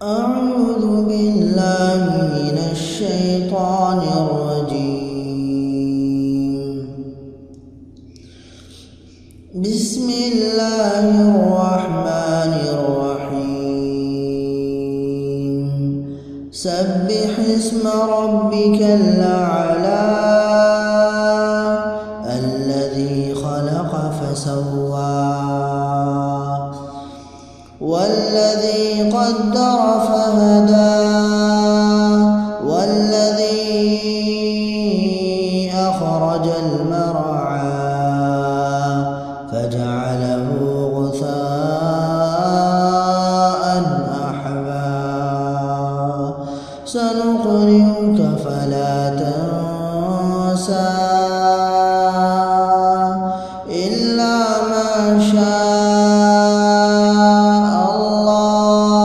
أعوذ بالله من الشيطان الرجيم. بسم الله الرحمن الرحيم. سبح اسم ربك الأعلى الذي خلق فسوى والذي قدر فهدى والذي أخرج المرعى فجعله غثاء أحوى سنقرئك فلا تنسى إلا ما شاء الله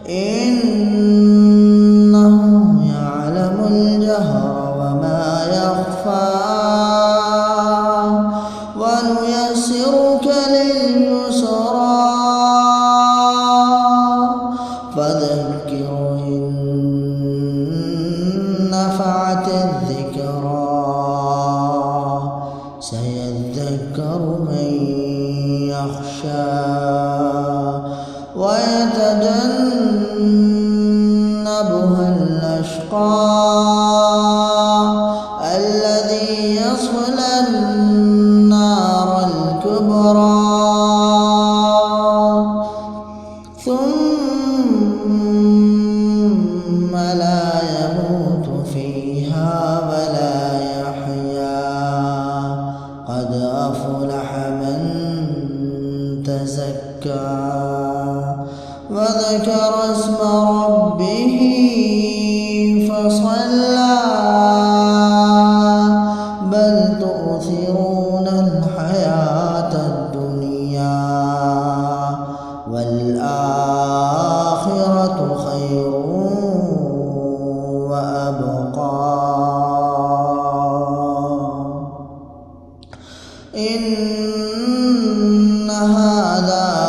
إنه يعلم الجهر وما يخفى ونيسرك لليسرى فذكر إن نفعت الذكرى سيذكر من يخشى ويتجنبها الأشقى الذي يصلى النار الكبرى ثم لا يموت فيها ولا يحيا قد أفلح من تزكى وذكر اسم ربه فصلى بل تؤثرون الحياة الدنيا والآخرة خير وأبقى إن هذا